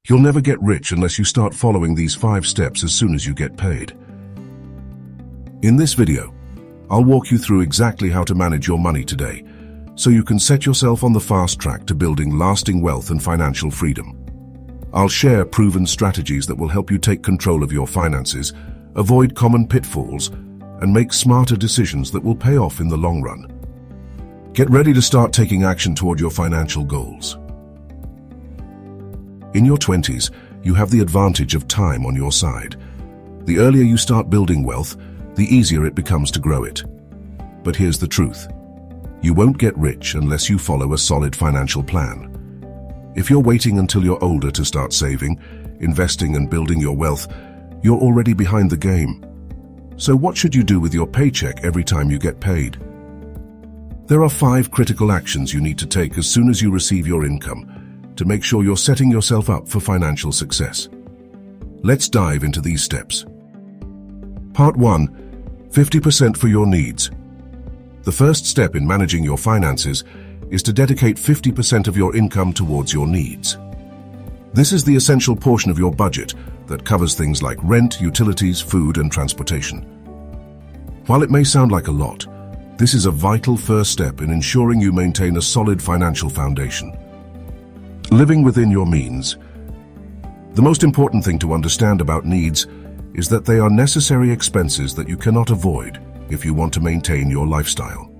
You'll never get rich unless you start following these 5 steps as soon as you get paid. In this video, I'll walk you through exactly how to manage your money today, so you can set yourself on the fast track to building lasting wealth and financial freedom. I'll share proven strategies that will help you take control of your finances, avoid common pitfalls, and make smarter decisions that will pay off in the long run. Get ready to start taking action toward your financial goals. In your 20s, you have the advantage of time on your side. The earlier you start building wealth, the easier it becomes to grow it. But here's the truth. You won't get rich unless you follow a solid financial plan. If you're waiting until you're older to start saving, investing and building your wealth, you're already behind the game. So what should you do with your paycheck every time you get paid? There are 5 critical actions you need to take as soon as you receive your income to make sure you're setting yourself up for financial success. Let's dive into these steps. Part 1. 50% for your needs. The first step in managing your finances is to dedicate 50% of your income towards your needs. This is the essential portion of your budget that covers things like rent, utilities, food, and transportation. While it may sound like a lot, this is a vital first step in ensuring you maintain a solid financial foundation. Living within your means. The most important thing to understand about needs is that they are necessary expenses that you cannot avoid if you want to maintain your lifestyle.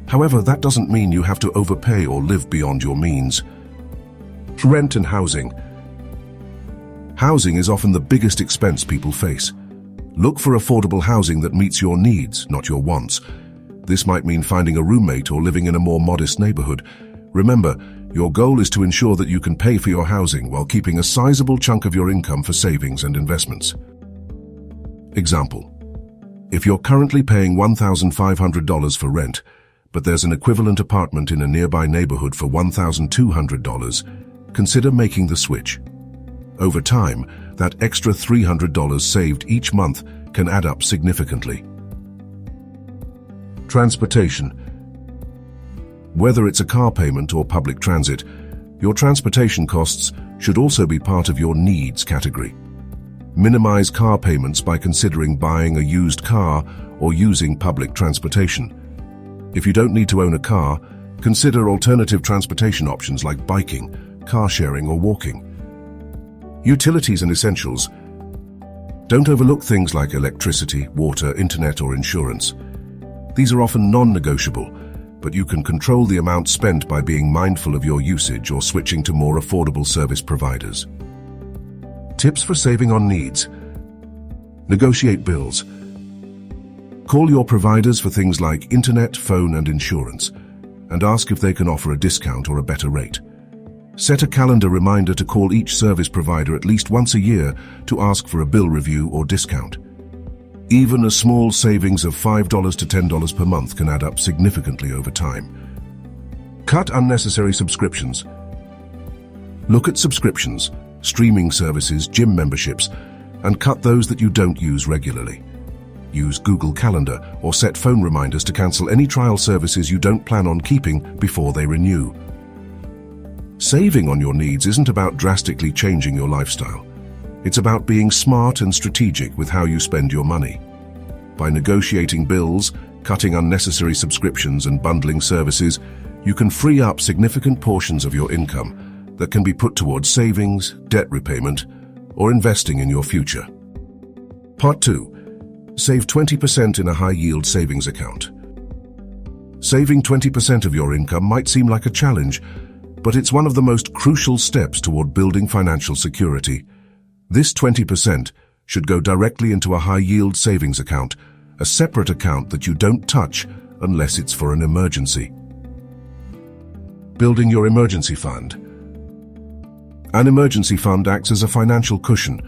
However, that doesn't mean you have to overpay or live beyond your means. Rent and housing. Housing is often the biggest expense people face. Look for affordable housing that meets your needs, not your wants. This might mean finding a roommate or living in a more modest neighborhood. Remember, your goal is to ensure that you can pay for your housing while keeping a sizable chunk of your income for savings and investments. Example: if you're currently paying $1,500 for rent, but there's an equivalent apartment in a nearby neighborhood for $1,200, consider making the switch. Over time, that extra $300 saved each month can add up significantly. Transportation. Whether it's a car payment or public transit, your transportation costs should also be part of your needs category. Minimize car payments by considering buying a used car or using public transportation. If you don't need to own a car, consider alternative transportation options like biking, car sharing, or walking. Utilities and essentials. Don't overlook things like electricity, water, internet, or insurance. These are often non-negotiable, but you can control the amount spent by being mindful of your usage or switching to more affordable service providers. Tips for saving on needs. Negotiate bills. Call your providers for things like internet, phone, and insurance, and ask if they can offer a discount or a better rate. Set a calendar reminder to call each service provider at least once a year to ask for a bill review or discount. Even a small savings of $5 to $10 per month can add up significantly over time. Cut unnecessary subscriptions. Look at subscriptions, streaming services, gym memberships, and cut those that you don't use regularly. Use Google Calendar or set phone reminders to cancel any trial services you don't plan on keeping before they renew. Saving on your needs isn't about drastically changing your lifestyle. It's about being smart and strategic with how you spend your money. By negotiating bills, cutting unnecessary subscriptions, and bundling services, you can free up significant portions of your income that can be put towards savings, debt repayment, or investing in your future. Part 2. Save 20% in a high-yield savings account. Saving 20% of your income might seem like a challenge, but it's one of the most crucial steps toward building financial security. This 20% should go directly into a high-yield savings account, a separate account that you don't touch unless it's for an emergency. Building your emergency fund. An emergency fund acts as a financial cushion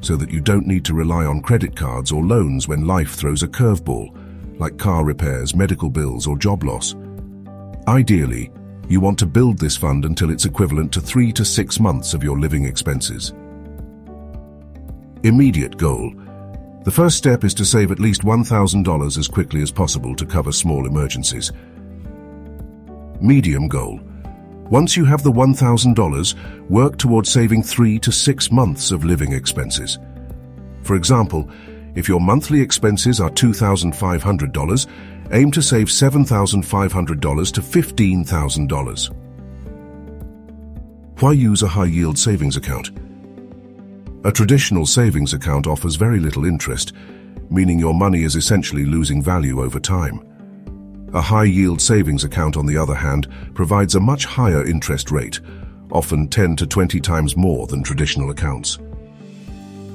so that you don't need to rely on credit cards or loans when life throws a curveball, like car repairs, medical bills, or job loss. Ideally, you want to build this fund until it's equivalent to 3 to 6 months of your living expenses. Immediate goal. The first step is to save at least $1,000 as quickly as possible to cover small emergencies. Medium goal. Once you have the $1,000, work towards saving 3 to 6 months of living expenses. For example, if your monthly expenses are $2,500, aim to save $7,500 to $15,000. Why use a high-yield savings account? A traditional savings account offers very little interest, meaning your money is essentially losing value over time. A high-yield savings account, on the other hand, provides a much higher interest rate, often 10 to 20 times more than traditional accounts.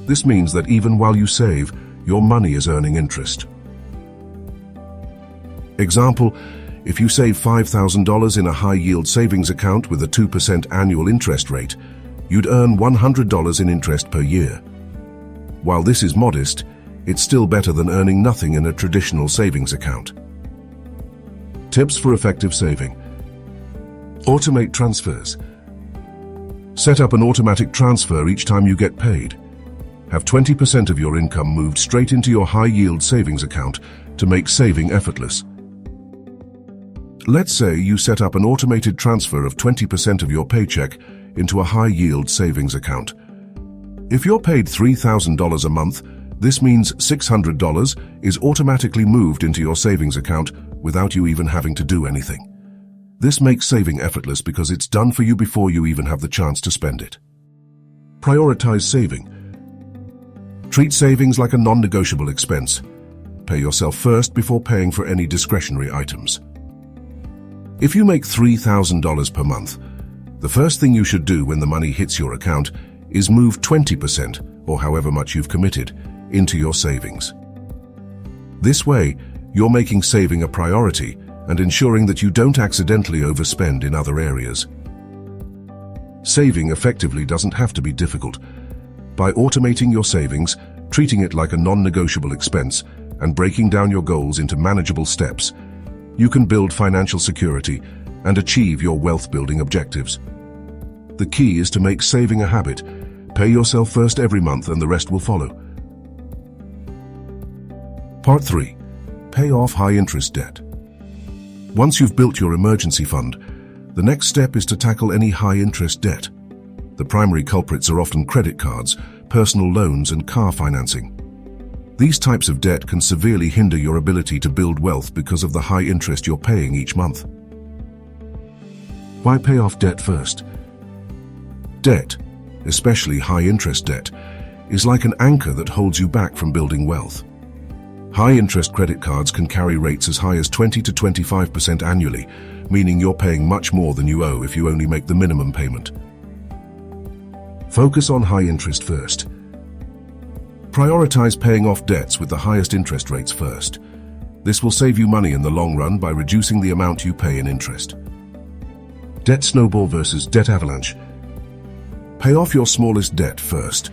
This means that even while you save, your money is earning interest. Example, if you save $5,000 in a high-yield savings account with a 2% annual interest rate, you'd earn $100 in interest per year. While this is modest, it's still better than earning nothing in a traditional savings account. Tips for effective saving. Automate transfers. Set up an automatic transfer each time you get paid. Have 20% of your income moved straight into your high-yield savings account to make saving effortless. Let's say you set up an automated transfer of 20% of your paycheck into a high-yield savings account. If you're paid $3,000 a month, this means $600 is automatically moved into your savings account without you even having to do anything. This makes saving effortless because it's done for you before you even have the chance to spend it. Prioritize saving. Treat savings like a non-negotiable expense. Pay yourself first before paying for any discretionary items. If you make $3,000 per month, the first thing you should do when the money hits your account is move 20%, or however much you've committed, into your savings. This way, you're making saving a priority and ensuring that you don't accidentally overspend in other areas. Saving effectively doesn't have to be difficult. By automating your savings, treating it like a non-negotiable expense, and breaking down your goals into manageable steps, you can build financial security and achieve your wealth-building objectives. The key is to make saving a habit. Pay yourself first every month and the rest will follow. Part 3. Pay off high-interest debt. Once you've built your emergency fund, the next step is to tackle any high-interest debt. The primary culprits are often credit cards, personal loans, and car financing. These types of debt can severely hinder your ability to build wealth because of the high interest you're paying each month. Why pay off debt first? Debt, especially high-interest debt, is like an anchor that holds you back from building wealth. High-interest credit cards can carry rates as high as 20 to 25% annually, meaning you're paying much more than you owe if you only make the minimum payment. Focus on high interest first. Prioritize paying off debts with the highest interest rates first. This will save you money in the long run by reducing the amount you pay in interest. Debt snowball versus debt avalanche. Pay off your smallest debt first,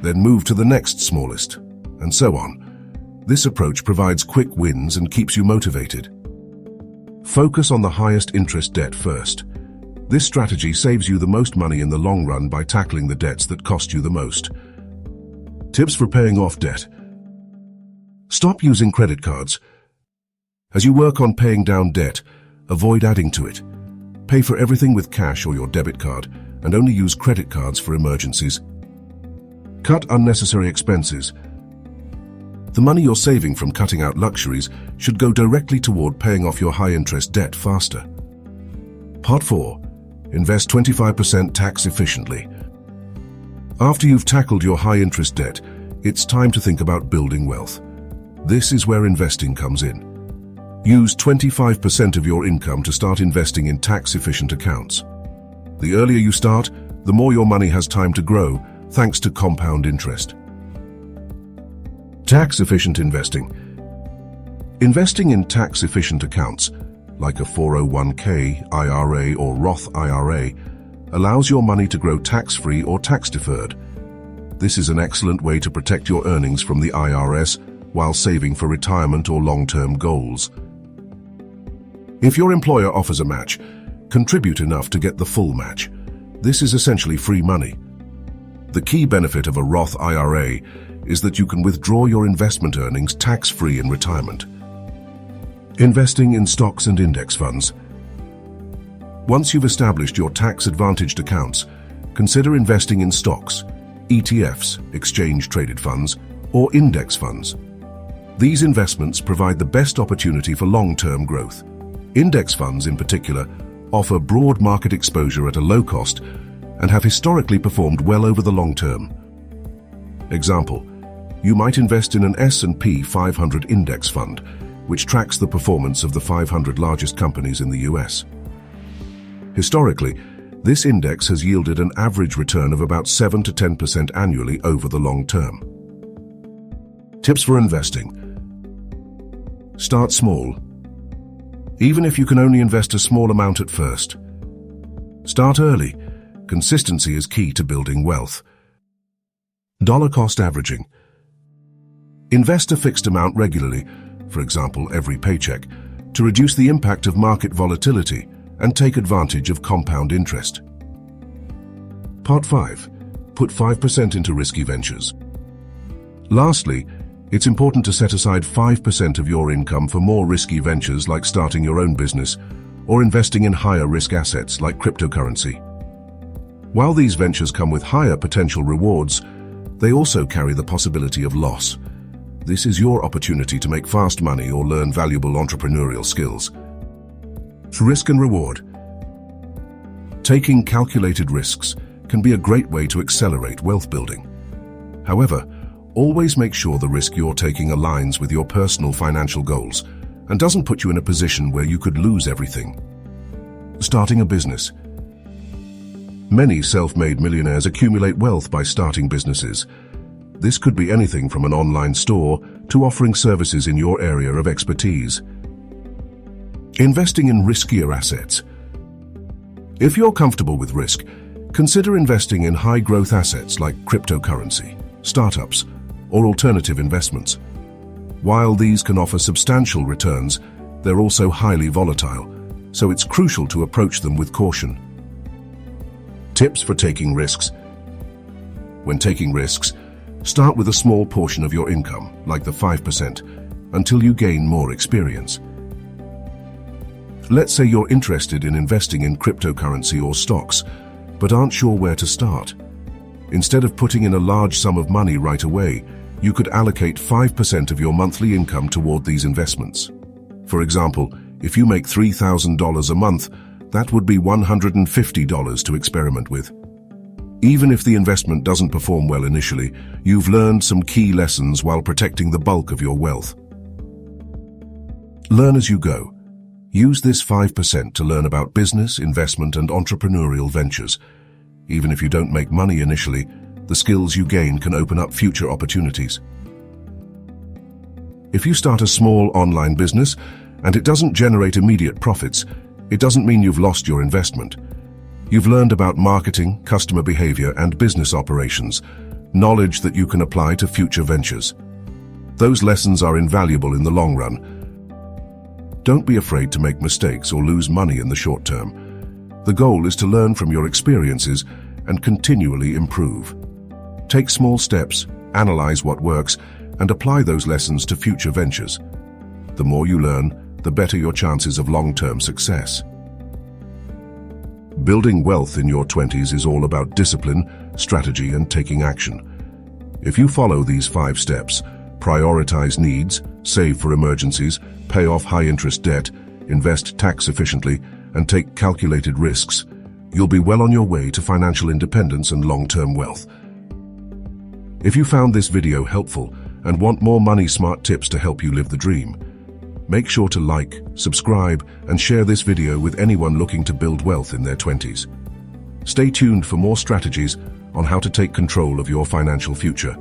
then move to the next smallest, and so on. This approach provides quick wins and keeps you motivated. Focus on the highest interest debt first. This strategy saves you the most money in the long run by tackling the debts that cost you the most. Tips for paying off debt. Stop using credit cards. As you work on paying down debt, avoid adding to it. Pay for everything with cash or your debit card, and only use credit cards for emergencies. Cut unnecessary expenses. The money you're saving from cutting out luxuries should go directly toward paying off your high-interest debt faster. Part 4. Invest 25% tax efficiently. After you've tackled your high-interest debt, it's time to think about building wealth. This is where investing comes in. Use 25% of your income to start investing in tax-efficient accounts. The earlier you start, the more your money has time to grow, thanks to compound interest. Tax-efficient investing. Investing in tax-efficient accounts, like a 401k, IRA, or Roth IRA, allows your money to grow tax-free or tax-deferred. This is an excellent way to protect your earnings from the IRS while saving for retirement or long-term goals. If your employer offers a match, contribute enough to get the full match. This is essentially free money. The key benefit of a Roth IRA is that you can withdraw your investment earnings tax-free in retirement. Investing in stocks and index funds. Once you've established your tax-advantaged accounts, consider investing in stocks, ETFs, exchange-traded funds, or index funds. These investments provide the best opportunity for long-term growth. Index funds, in particular, offer broad market exposure at a low cost and have historically performed well over the long term. Example, you might invest in an S&P 500 index fund, which tracks the performance of the 500 largest companies in the US. Historically, this index has yielded an average return of about 7 to 10% annually over the long term. Tips for investing. Start small. Even if you can only invest a small amount at first. Start early. Consistency is key to building wealth. Dollar cost averaging. Invest a fixed amount regularly, for example every paycheck, to reduce the impact of market volatility and take advantage of compound interest. Part 5. Put 5% into risky ventures. Lastly, it's important to set aside 5% of your income for more risky ventures like starting your own business or investing in higher risk assets like cryptocurrency. While these ventures come with higher potential rewards, they also carry the possibility of loss. This is your opportunity to make fast money or learn valuable entrepreneurial skills. Risk and reward. Taking calculated risks can be a great way to accelerate wealth building. However, always make sure the risk you're taking aligns with your personal financial goals and doesn't put you in a position where you could lose everything. Starting a business. Many self-made millionaires accumulate wealth by starting businesses. This could be anything from an online store to offering services in your area of expertise. Investing in riskier assets. If you're comfortable with risk, consider investing in high-growth assets like cryptocurrency, startups, or alternative investments. While these can offer substantial returns, they're also highly volatile, so it's crucial to approach them with caution. Tips for taking risks. When taking risks, start with a small portion of your income, like the 5%, until you gain more experience. Let's say you're interested in investing in cryptocurrency or stocks, but aren't sure where to start. Instead of putting in a large sum of money right away, you could allocate 5% of your monthly income toward these investments. For example, if you make $3,000 a month, that would be $150 to experiment with. Even if the investment doesn't perform well initially, you've learned some key lessons while protecting the bulk of your wealth. Learn as you go. Use this 5% to learn about business, investment, and entrepreneurial ventures. Even if you don't make money initially, the skills you gain can open up future opportunities. If you start a small online business and it doesn't generate immediate profits, it doesn't mean you've lost your investment. You've learned about marketing, customer behavior, and business operations, knowledge that you can apply to future ventures. Those lessons are invaluable in the long run. Don't be afraid to make mistakes or lose money in the short term. The goal is to learn from your experiences and continually improve. Take small steps, analyze what works, and apply those lessons to future ventures. The more you learn, the better your chances of long-term success. Building wealth in your 20s is all about discipline, strategy, and taking action. If you follow these 5 steps, prioritize needs, save for emergencies, pay off high-interest debt, invest tax-efficiently, and take calculated risks, you'll be well on your way to financial independence and long-term wealth. If you found this video helpful and want more money-smart tips to help you live the dream, make sure to like, subscribe, and share this video with anyone looking to build wealth in their 20s. Stay tuned for more strategies on how to take control of your financial future.